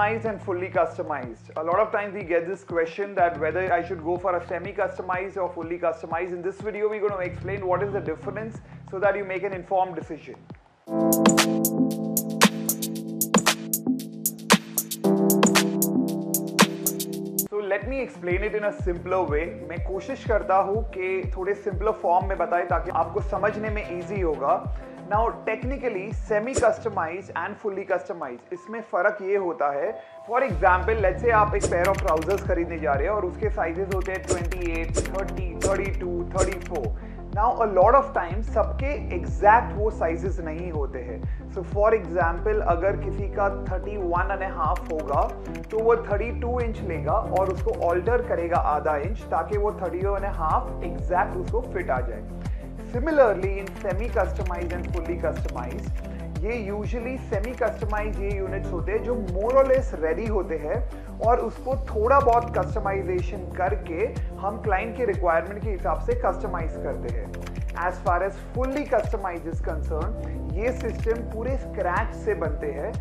Customized and fully customized. A lot of times we get this question that whether I should go for a semi-customized or fully customized. In this video, we're going to explain what is the difference so that you make an informed decision. So let me explain it in a simpler way. मैं कोशिश करता हूँ कि थोड़े simpler form में बताए ताकि आपको समझने में easy होगा. Now technically semi customized and fully customized इसमें फ़र्क ये होता है. For example, let's say आप एक pair of trousers खरीदने जा रहे हैं और उसके sizes होते हैं 28, 30, 32, 34. Now a lot of times सबके exact वो sizes नहीं होते हैं. So for example, अगर किसी का 31.5 होगा तो वो 32 इंच लेगा और उसको alter करेगा आधा इंच ताकि वो 32.5 exact उसको fit आ जाए. Similarly, in semi-customized and fully customized, ये usually semi-customized ये units होते हैं जो more or less ready होते हैं और उसको थोड़ा बहुत customization करके हम client के requirement के हिसाब से customize करते हैं. As far as fully customized is concerned, ये system पूरे scratch से बनते हैं.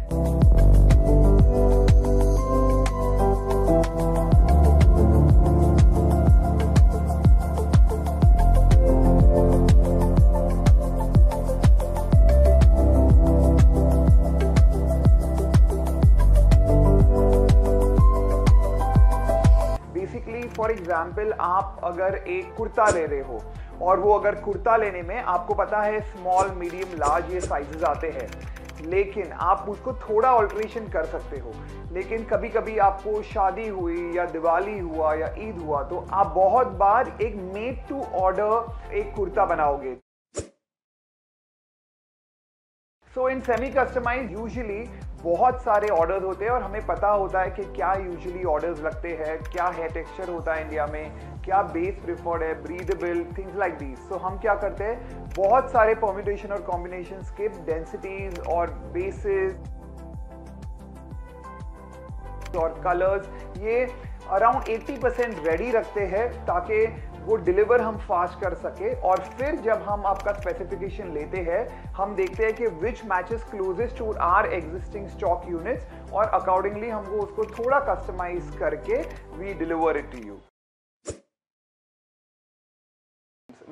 फॉर एग्जाम्पल आप अगर एक कुर्ता ले रहे हो और वो अगर कुर्ता लेने में आपको पता है स्मॉल मीडियम लार्ज ये साइजेस आते हैं, लेकिन आप उसको थोड़ा ऑल्ट्रेशन कर सकते हो. लेकिन कभी कभी आपको शादी हुई या दिवाली हुआ या ईद हुआ तो आप बहुत बार एक मेड टू ऑर्डर एक कुर्ता बनाओगे. सो इन सेमी कस्टमाइज यूजुअली बहुत सारे ऑर्डर्स होते हैं और हमें पता होता है कि क्या यूजुअली ऑर्डर्स लगते हैं, क्या है टेक्सचर होता है इंडिया में, क्या बेस प्रिफर्ड है, ब्रीदेबल, थिंग्स लाइक दीज. सो हम क्या करते हैं, बहुत सारे परम्यूटेशन और कॉम्बिनेशंस के डेंसिटीज और बेसिस और कलर्स ये अराउंड 80% रेडी रखते हैं ताकि वो डिलीवर हम फास्ट कर सके. और फिर जब हम आपका स्पेसिफिकेशन लेते हैं हम देखते हैं कि which matches closest to our existing stock units और अकॉर्डिंगली हमको उसको थोड़ा कस्टमाइज करके we deliver it to you.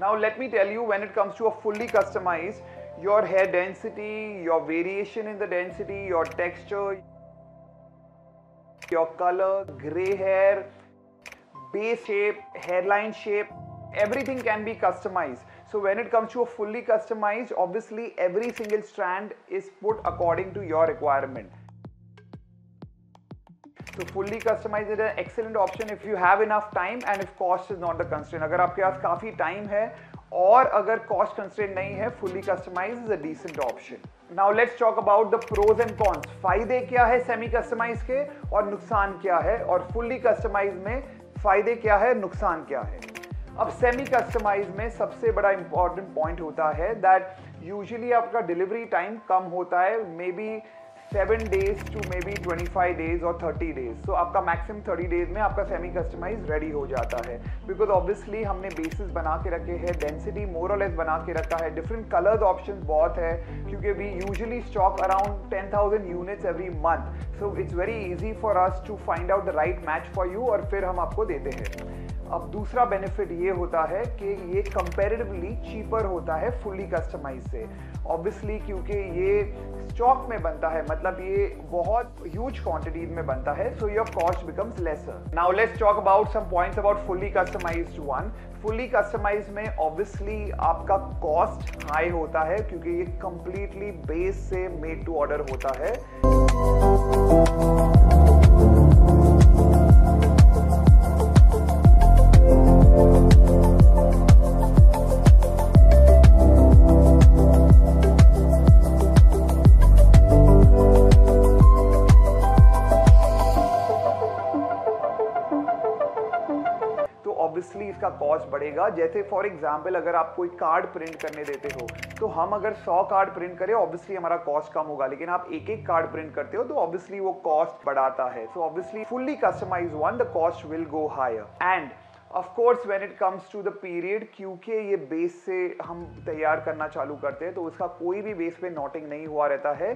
Now let me tell you, when it comes to a fully customized, your hair density, your variation in the density, your texture, your color, gray hair, base shape, hairline shape, everything can be customized. So when it comes to a fully customized, obviously every single strand is put according to your requirement. So fully customized is an excellent option if you have enough time and if cost is not the constraint. अगर आपके पास काफी time है और अगर cost constraint नहीं है, fully customized is a decent option. Now let's talk about the pros and cons. फायदे क्या है सेमी कस्टमाइज के और नुकसान क्या है, और fully customized में फायदे क्या है, नुकसान क्या है. अब सेमी कस्टमाइज में सबसे बड़ा इंपॉर्टेंट पॉइंट होता है दैट यूजुअली आपका डिलीवरी टाइम कम होता है, may be 7 days to maybe 25 days और 30 days. So आपका मैक्सिमम 30 days में आपका सेमी कस्टमाइज रेडी हो जाता है, बिकॉज ऑब्वियसली हमने बेसिस बना के रखे हैं, डेंसिटी मोर और लेस बना के रखा है, डिफरेंट कलर्स ऑप्शंस बहुत है क्योंकि we usually stock around 10,000 units every month. So it's very easy for us to find out the right match for you और फिर हम आपको देते हैं. अब दूसरा बेनिफिट ये होता है कि ये कंपैरेटिवली चीपर होता है फुल्ली कस्टमाइज से, ऑब्वियसली क्योंकि ये स्टॉक में बनता है, मतलब ये बहुत ह्यूज क्वांटिटीज में बनता है, so your cost becomes lesser. Now let's talk about some points about fully customised one. Fully customise में ऑब्वियसली आपका कॉस्ट हाई होता है क्योंकि ये कंप्लीटली बेस से मेड टू ऑर्डर होता है. ऑब्वियसली इसका कॉस्ट बढ़ेगा. जैसे फॉर एग्जांपल अगर आप कोई कार्ड प्रिंट करने देते हो तो हम अगर 100 कार्ड प्रिंट करें ऑब्वियसली हमारा कॉस्ट कम होगा, लेकिन आप एक एक कार्ड प्रिंट करते हो तो ऑब्वियसली वो कॉस्ट बढ़ाता है. So obviously fully customised one the cost will go higher. And of course when it comes to the period, क्योंकि ये बेस से हम तैयार करना चालू करते हैं तो उसका कोई भी बेस पे नॉटिंग नहीं हुआ रहता है.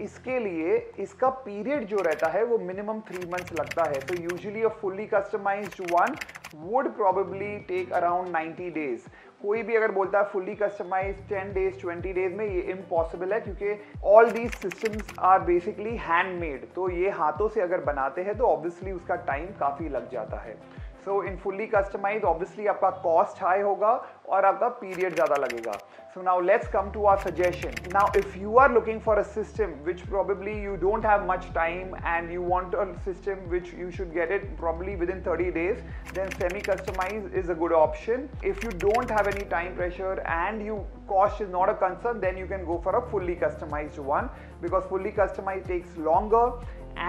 इसके लिए इसका पीरियड जो रहता है वो मिनिमम 3 मंथ्स लगता है। तो usually a fully customised one would probably take around 90 days. कोई भी अगर बोलता है फुल्ली कस्टमाइज 10 डेज 20 डेज में, ये इम्पॉसिबल है क्योंकि all these systems are basically handmade. तो ये हाथों से अगर बनाते हैं तो ऑब्वियसली उसका टाइम काफ़ी लग जाता है। So in fully customise obviously आपका कॉस्ट हाई होगा और आपका पीरियड ज़्यादा लगेगा। So now let's come to our suggestion. Now if you are looking for a system which probably you don't have much time and you want a system which you should get it probably within 30 days, then semi-customized is a good option. If you don't have any time pressure and you cost is not a concern, then you can go for a fully customized one, because fully customized takes longer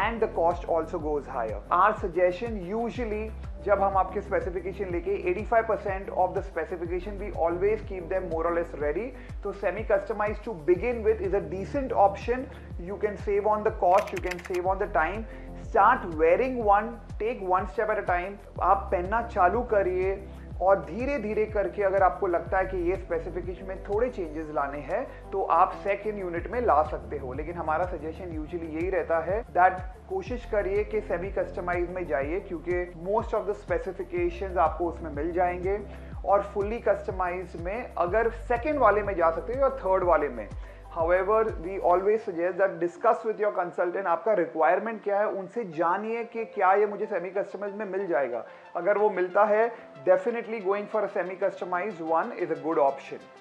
and the cost also goes higher. Our suggestion usually जब हम आपके specification लेके 85% of the specification we always keep them more और less ready. तो semi customise to begin with is a decent option. You can save on the cost, you can save on the time. Start wearing one, take one step at a time. आप पहनना चालू करिए और धीरे धीरे करके अगर आपको लगता है कि ये स्पेसिफिकेशन में थोड़े चेंजेस लाने हैं तो आप सेकंड यूनिट में ला सकते हो। लेकिन हमारा सजेशन यूजुअली यही रहता है दैट कोशिश करिए कि सेमी कस्टमाइज में जाइए, क्योंकि मोस्ट ऑफ द स्पेसिफिकेशंस आपको उसमें मिल जाएंगे। और फुल्ली कस्टमाइज में अगर सेकंड वाले में जा सकते हो या थर्ड वाले में, However, we always suggest that discuss with your consultant आपका रिक्वायरमेंट क्या है, उनसे जानिए कि क्या ये मुझे सेमी कस्टमाइज में मिल जाएगा। अगर वो मिलता है, definitely going for a semi customized one is a good option.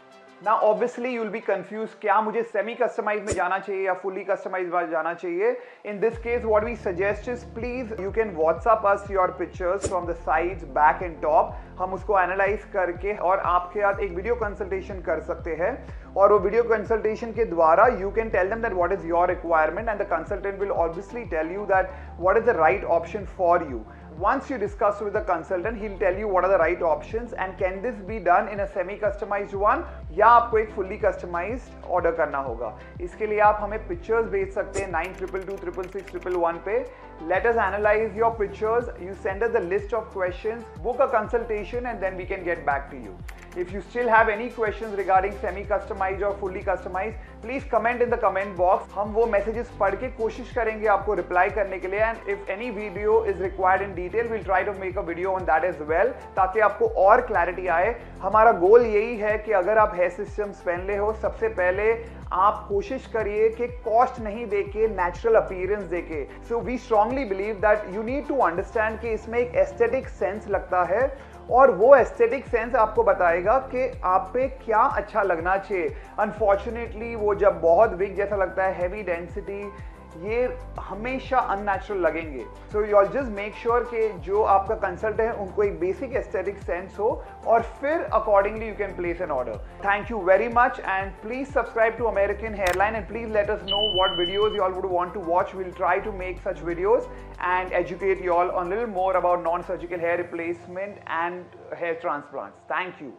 Now obviously you'll be confused, क्या मुझे सेमी कस्टमाइज में जाना चाहिए या फुली कस्टमाइज में जाना चाहिए। In this case what we suggest is please you can WhatsApp us your pictures from the sides, back and top। हम उसको एनालाइज करके और आपके साथ एक वीडियो कंसल्टेशन कर सकते हैं, और वो वीडियो कंसल्टेशन के द्वारा you can tell them that what is your requirement and the consultant will obviously tell you that what is the right option for you. Once you discuss with the consultant, he'll tell you what are the right options and can this be done in a semi customized one, या आपको एक fully customized order करना होगा। इसके लिए आप हमें pictures भेज सकते हैं 9222666111 पे। Let us analyze your pictures, you send us a list of questions, book a consultation and then we can get back to you. If you still have any questions regarding semi customized or fully customized, please comment in the comment box. हम वो messages पढ़ के कोशिश करेंगे आपको reply करने के लिए, and if any video is required in detail, we'll try to make a video on that as well, ताकि आपको और clarity आए। हमारा गोल यही है कि अगर आप हेयर सिस्टम्स पहन ले हो, सबसे पहले आप कोशिश करिए कि कॉस्ट नहीं देके नेचुरल अपीयरेंस देके। So we strongly believe that you need to understand कि इसमें एक एस्थेटिक सेंस लगता है, और वो एस्थेटिक सेंस आपको बताएगा कि आप पे क्या अच्छा लगना चाहिए। अनफॉर्चुनेटली वो जब बहुत बिग जैसा लगता है, हैवी डेंसिटी, ये हमेशा अननेचुरल लगेंगे। So you all just make sure कि जो आपका कंसल्ट है उनको एक बेसिक एस्थेटिक सेंस हो, और फिर accordingly you can place an order. Thank you very much and please subscribe to American Hairline and please let us know what videos you all would want to watch. We'll try to make such videos and educate you all on a little more about non-surgical hair replacement and hair transplants. Thank you.